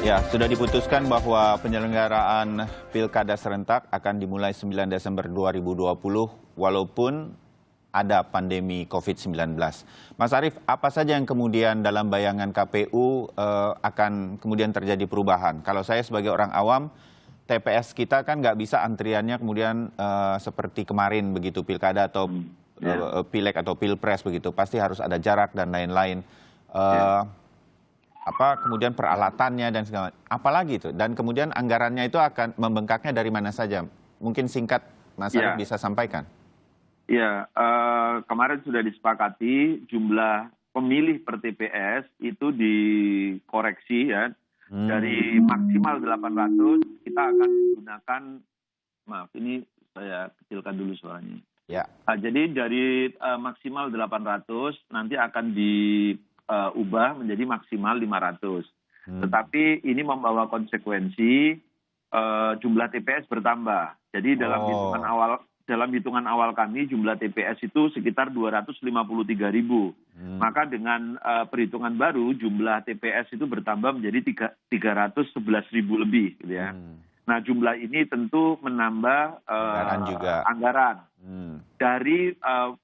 Ya, sudah diputuskan bahwa penyelenggaraan Pilkada serentak akan dimulai 9 Desember 2020 walaupun ada pandemi COVID-19. Mas Arief, apa saja yang kemudian dalam bayangan KPU akan kemudian terjadi perubahan? Kalau saya sebagai orang awam, TPS kita kan nggak bisa antriannya kemudian seperti kemarin begitu Pilkada atau Pileg atau Pilpres begitu. Pasti harus ada jarak dan lain-lain. Kemudian peralatannya dan segala macam. Apalagi itu, dan kemudian anggarannya itu akan membengkaknya dari mana saja? Mungkin singkat Mas Arief bisa sampaikan. Ya, kemarin sudah disepakati jumlah pemilih per TPS itu dikoreksi ya. Dari maksimal 800 kita akan menggunakan, maaf ini saya kecilkan dulu suaranya. Ya. Jadi dari maksimal 800 nanti akan diubah menjadi maksimal 500. Tetapi ini membawa konsekuensi jumlah TPS bertambah. Jadi dalam hitungan awal kami jumlah TPS itu sekitar 253.000. Maka dengan perhitungan baru jumlah TPS itu bertambah menjadi 311.000 lebih gitu ya. Nah, jumlah ini tentu menambah anggaran dari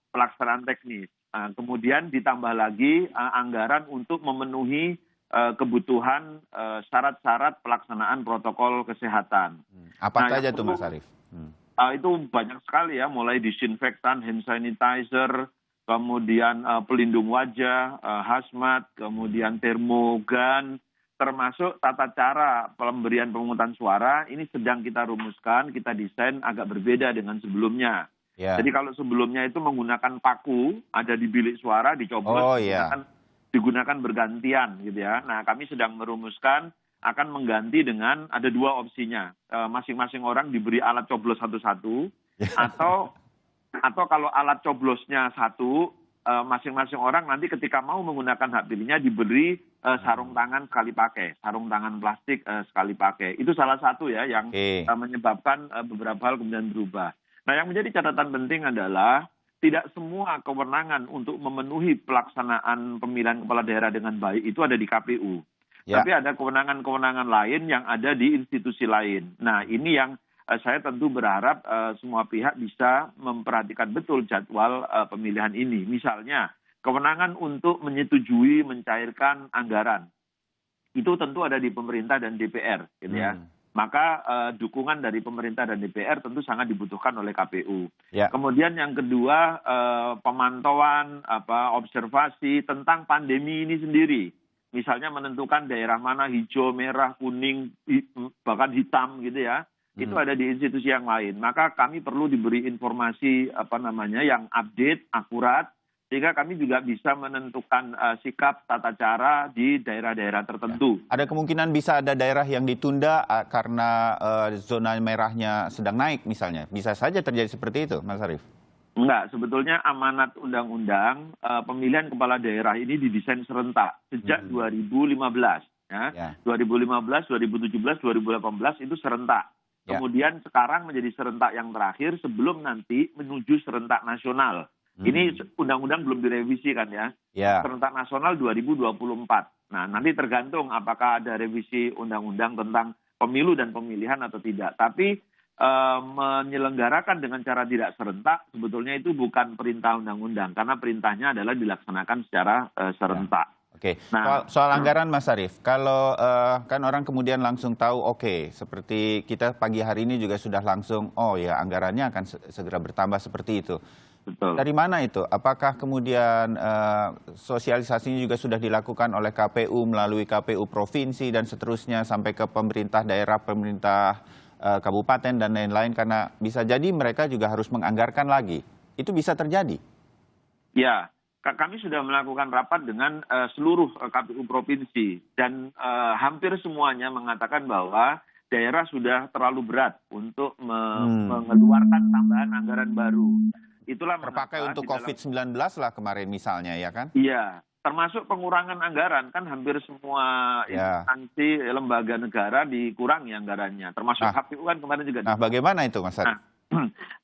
pelaksanaan teknis. Kemudian ditambah lagi anggaran untuk memenuhi kebutuhan syarat-syarat pelaksanaan protokol kesehatan. Apa saja tuh Mas Arief? Itu banyak sekali ya, mulai disinfektan, hand sanitizer, kemudian pelindung wajah, hazmat, kemudian termogan, termasuk tata cara pemberian pemungutan suara. Ini sedang kita rumuskan, kita desain agak berbeda dengan sebelumnya. Jadi kalau sebelumnya itu menggunakan paku, ada di bilik suara, dicoblos, digunakan bergantian gitu ya. Nah, kami sedang merumuskan akan mengganti dengan ada dua opsinya. Masing-masing orang diberi alat coblos satu-satu, atau kalau alat coblosnya satu, masing-masing orang nanti ketika mau menggunakan hak pilihnya diberi sarung tangan sekali pakai, sarung tangan plastik sekali pakai. Itu salah satu ya yang menyebabkan beberapa hal kemudian berubah. Nah, yang menjadi catatan penting adalah tidak semua kewenangan untuk memenuhi pelaksanaan pemilihan kepala daerah dengan baik itu ada di KPU. Tapi ada kewenangan-kewenangan lain yang ada di institusi lain. Nah, ini yang saya tentu berharap semua pihak bisa memperhatikan betul jadwal pemilihan ini. Misalnya, kewenangan untuk menyetujui mencairkan anggaran. Itu tentu ada di pemerintah dan DPR, gitu ya. Maka dukungan dari pemerintah dan DPR tentu sangat dibutuhkan oleh KPU. Kemudian yang kedua, pemantauan, observasi tentang pandemi ini sendiri. Misalnya menentukan daerah mana hijau, merah, kuning, bahkan hitam gitu ya. Itu ada di institusi yang lain. Maka kami perlu diberi informasi yang update, akurat, sehingga kami juga bisa menentukan sikap tata cara di daerah-daerah tertentu. Ada kemungkinan bisa ada daerah yang ditunda karena zona merahnya sedang naik misalnya. Bisa saja terjadi seperti itu, Mas Arief? Enggak, sebetulnya amanat undang-undang pemilihan kepala daerah ini didesain serentak sejak 2015. 2015, 2017, 2018 itu serentak. Kemudian sekarang menjadi serentak yang terakhir sebelum nanti menuju serentak nasional. Ini undang-undang belum direvisi kan ya. Serentak nasional 2024. Nah, nanti tergantung apakah ada revisi undang-undang tentang pemilu dan pemilihan atau tidak. Tapi menyelenggarakan dengan cara tidak serentak sebetulnya itu bukan perintah undang-undang karena perintahnya adalah dilaksanakan secara serentak. Nah, soal anggaran Mas Arief, kalau kan orang kemudian langsung tahu seperti kita pagi hari ini juga sudah langsung anggarannya akan segera bertambah seperti itu. Betul. Dari mana itu? Apakah kemudian sosialisasinya juga sudah dilakukan oleh KPU melalui KPU provinsi dan seterusnya sampai ke pemerintah daerah, pemerintah kabupaten dan lain-lain, karena bisa jadi mereka juga harus menganggarkan lagi. Itu bisa terjadi? Ya, kami sudah melakukan rapat dengan seluruh KPU provinsi dan hampir semuanya mengatakan bahwa daerah sudah terlalu berat untuk mengeluarkan tambahan anggaran baru. Itulah terpakai untuk COVID-19 lah kemarin misalnya, ya kan? Iya. Termasuk pengurangan anggaran, kan hampir semua instansi lembaga negara dikurangi anggarannya, termasuk KPU kan kemarin juga. Nah, bagaimana itu Mas Arief?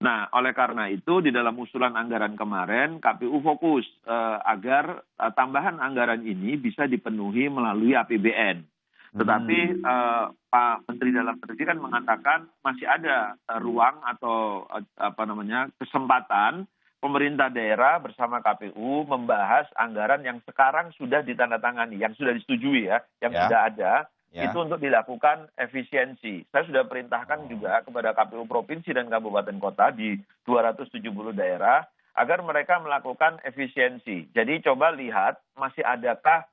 Nah, oleh karena itu di dalam usulan anggaran kemarin KPU fokus agar tambahan anggaran ini bisa dipenuhi melalui APBN. Tetapi Pak Menteri Dalam Negeri kan mengatakan masih ada ruang atau kesempatan pemerintah daerah bersama KPU membahas anggaran yang sekarang sudah ditandatangani, yang sudah disetujui ya, yang Ya. sudah ada, Ya. itu untuk dilakukan efisiensi. Saya sudah perintahkan juga kepada KPU Provinsi dan Kabupaten Kota di 270 daerah agar mereka melakukan efisiensi. Jadi coba lihat masih adakah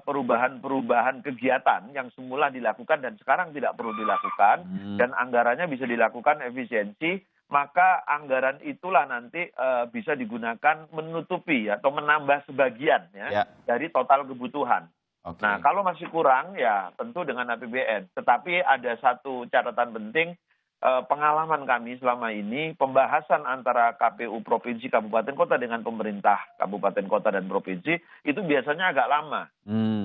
perubahan-perubahan kegiatan yang semula dilakukan dan sekarang tidak perlu dilakukan, dan anggarannya bisa dilakukan efisiensi, maka anggaran itulah nanti bisa digunakan menutupi atau menambah sebagian Ya. dari total kebutuhan. Oke. Nah, kalau masih kurang ya tentu dengan APBN. Tetapi ada satu catatan penting, pengalaman kami selama ini, pembahasan antara KPU Provinsi, Kabupaten, Kota dengan pemerintah Kabupaten, Kota, dan Provinsi itu biasanya agak lama.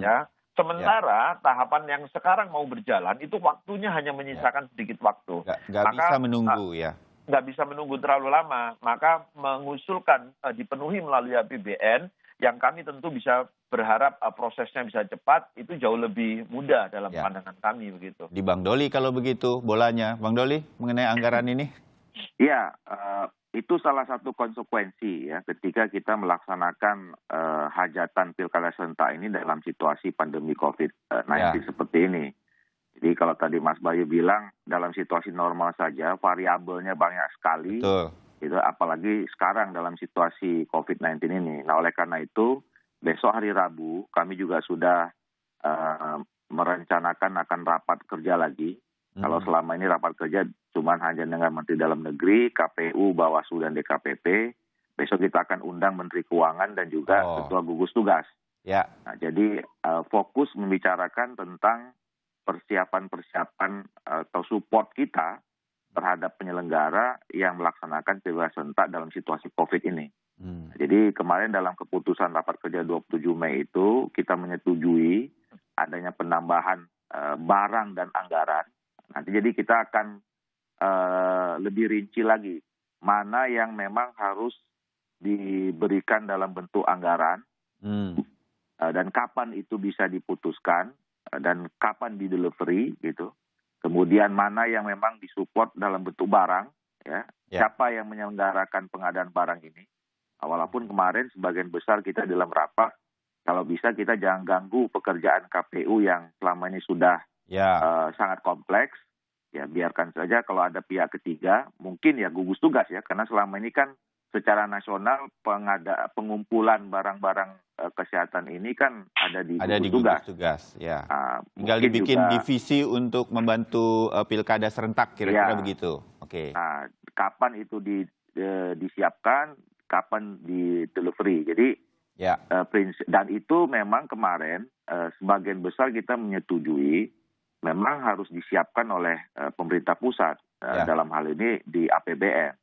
Ya. Sementara tahapan yang sekarang mau berjalan itu waktunya hanya menyisakan sedikit waktu. Nggak bisa menunggu ya. Nggak bisa menunggu terlalu lama, maka mengusulkan dipenuhi melalui APBN, yang kami tentu bisa berharap prosesnya bisa cepat, itu jauh lebih mudah dalam pandangan kami begitu. Di Bang Doli kalau begitu bolanya. Bang Doli mengenai anggaran ini? Ya, itu salah satu konsekuensi ya ketika kita melaksanakan hajatan pilkada serentak ini dalam situasi pandemi COVID-19 seperti ini. Jadi kalau tadi Mas Bayu bilang dalam situasi normal saja variabelnya banyak sekali. Betul. Gitu, apalagi sekarang dalam situasi COVID-19 ini. Nah, oleh karena itu besok hari Rabu kami juga sudah merencanakan akan rapat kerja lagi. Kalau selama ini rapat kerja cuma hanya dengan Menteri Dalam Negeri, KPU, Bawaslu, dan DKPP. Besok kita akan undang Menteri Keuangan dan juga Ketua Gugus Tugas. Ya. Nah, jadi fokus membicarakan tentang persiapan-persiapan atau support kita terhadap penyelenggara yang melaksanakan pilkada serentak dalam situasi COVID ini. Jadi kemarin dalam keputusan rapat kerja 27 Mei itu kita menyetujui adanya penambahan barang dan anggaran. Nanti jadi kita akan lebih rinci lagi mana yang memang harus diberikan dalam bentuk anggaran dan kapan itu bisa diputuskan dan kapan di delivery gitu. Kemudian mana yang memang disupport dalam bentuk barang, ya. Siapa yang menyelenggarakan pengadaan barang ini. Walaupun kemarin sebagian besar kita dalam rapat, kalau bisa kita jangan ganggu pekerjaan KPU yang selama ini sudah sangat kompleks. Ya biarkan saja kalau ada pihak ketiga, mungkin ya gugus tugas ya, karena selama ini kan secara nasional pengumpulan barang-barang kesehatan ini kan ada di gugus tugas. Ya. Tinggal dibikin juga divisi untuk membantu pilkada serentak, kira-kira begitu. Oke. Nah, kapan itu disiapkan, kapan di delivery. Jadi dan itu memang kemarin sebagian besar kita menyetujui memang harus disiapkan oleh pemerintah pusat dalam hal ini di APBN.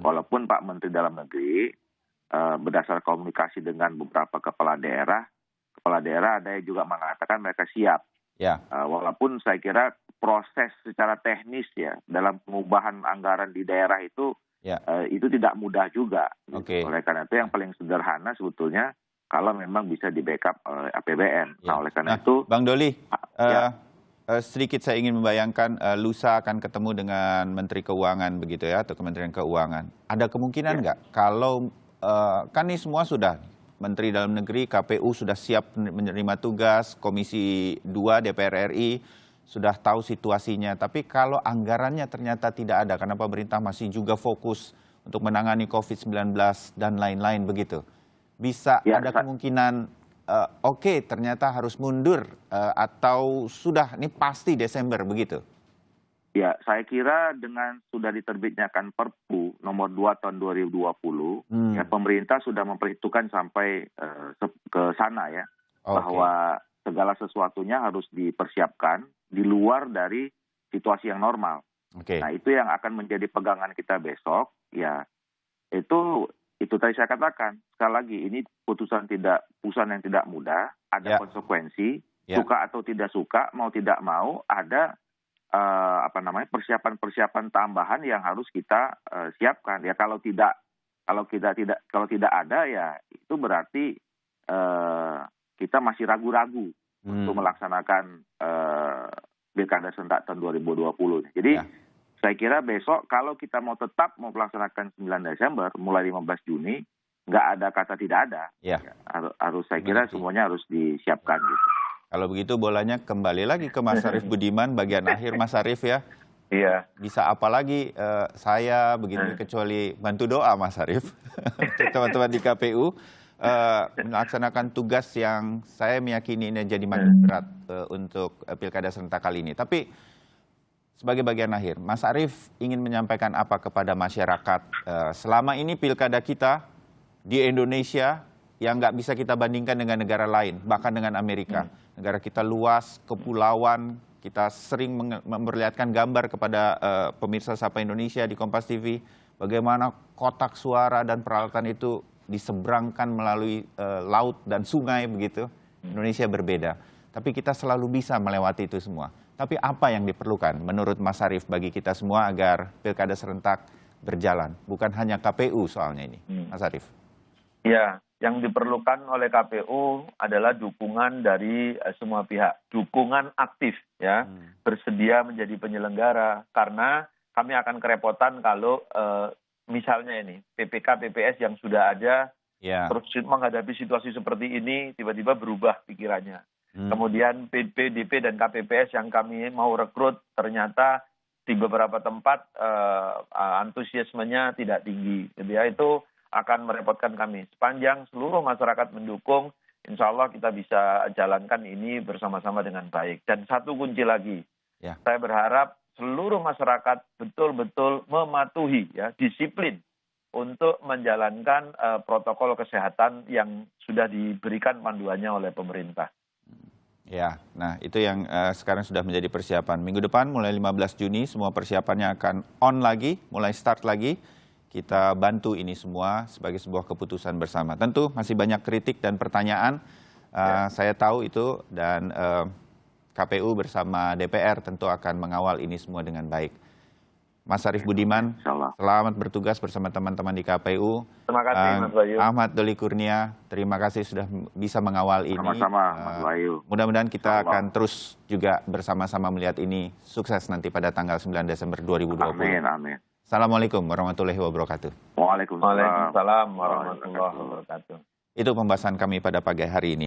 Walaupun Pak Menteri Dalam Negeri berdasar komunikasi dengan beberapa kepala daerah ada yang juga mengatakan mereka siap. Walaupun saya kira proses secara teknis ya dalam pengubahan anggaran di daerah itu tidak mudah juga. Oleh karena itu yang paling sederhana sebetulnya kalau memang bisa di backup APBN. Nah, oleh karena itu, Bang Doli, sedikit saya ingin membayangkan lusa akan ketemu dengan Menteri Keuangan begitu ya, atau Kementerian Keuangan. Ada kemungkinan nggak kalau kan ini semua sudah Menteri Dalam Negeri, KPU sudah siap menerima tugas, Komisi 2 DPR RI sudah tahu situasinya. Tapi kalau anggarannya ternyata tidak ada karena pemerintah masih juga fokus untuk menangani COVID-19 dan lain-lain begitu. Bisa ada kemungkinan ternyata harus mundur atau sudah ini pasti Desember begitu? Ya, saya kira dengan sudah diterbitnyakan Perpu nomor 2 tahun 2020, ya pemerintah sudah memperhitungkan sampai ke sana ya, bahwa segala sesuatunya harus dipersiapkan di luar dari situasi yang normal. Nah, itu yang akan menjadi pegangan kita besok, ya itu tadi saya katakan, sekali lagi ini putusan yang tidak mudah, ada konsekuensi, suka atau tidak suka, mau tidak mau, ada persiapan tambahan yang harus kita siapkan. Ya kalau tidak ada ya itu berarti kita masih ragu-ragu untuk melaksanakan Pilkada serentak tahun 2020. Jadi Ya. saya kira besok kalau kita mau tetap mau melaksanakan 9 Desember mulai 15 Juni, nggak ada kata tidak ada. Ya. Harus saya kira Mengerti. semuanya harus disiapkan gitu. Kalau begitu bolanya kembali lagi ke Mas Arief Budiman, bagian akhir Mas Arief ya. Iya. Bisa apa lagi saya begini kecuali bantu doa Mas Arief. Teman-teman di KPU melaksanakan tugas yang saya meyakini ini jadi makin berat untuk pilkada serentak kali ini. Tapi sebagai bagian akhir, Mas Arief ingin menyampaikan apa kepada masyarakat selama ini pilkada kita di Indonesia yang nggak bisa kita bandingkan dengan negara lain, bahkan dengan Amerika. Negara kita luas, kepulauan, kita sering memperlihatkan gambar kepada pemirsa Sapa Indonesia di Kompas TV, bagaimana kotak suara dan peralatan itu diseberangkan melalui laut dan sungai begitu. Indonesia berbeda, tapi kita selalu bisa melewati itu semua. Tapi apa yang diperlukan menurut Mas Arief bagi kita semua agar pilkada serentak berjalan? Bukan hanya KPU soalnya ini, Mas Arief. Ya, yang diperlukan oleh KPU adalah dukungan dari semua pihak, dukungan aktif ya, bersedia menjadi penyelenggara, karena kami akan kerepotan kalau misalnya ini PPK, PPS yang sudah ada terus menghadapi situasi seperti ini tiba-tiba berubah pikirannya. Kemudian PDP dan KPPS yang kami mau rekrut ternyata di beberapa tempat antusiasmenya tidak tinggi, gitu ya. Itu akan merepotkan kami. Sepanjang seluruh masyarakat mendukung, insya Allah kita bisa jalankan ini bersama-sama dengan baik. Dan satu kunci lagi, saya berharap seluruh masyarakat betul-betul mematuhi ya, disiplin untuk menjalankan protokol kesehatan yang sudah diberikan panduannya oleh pemerintah. Ya, nah itu yang sekarang sudah menjadi persiapan. Minggu depan mulai 15 Juni semua persiapannya akan on lagi, mulai start lagi. Kita bantu ini semua sebagai sebuah keputusan bersama. Tentu masih banyak kritik dan pertanyaan, saya tahu itu, dan KPU bersama DPR tentu akan mengawal ini semua dengan baik. Mas Arief Budiman, selamat bertugas bersama teman-teman di KPU. Terima kasih Mas Bayu. Ahmad Doli Kurnia, terima kasih sudah bisa mengawal ini. Sama-sama Mas Bayu. Mudah-mudahan kita akan terus juga bersama-sama melihat ini sukses nanti pada tanggal 9 Desember 2020. Amin, amin. Assalamualaikum warahmatullahi wabarakatuh. Waalaikumsalam Waalaikumsalam warahmatullahi wabarakatuh. Itu pembahasan kami pada pagi hari ini.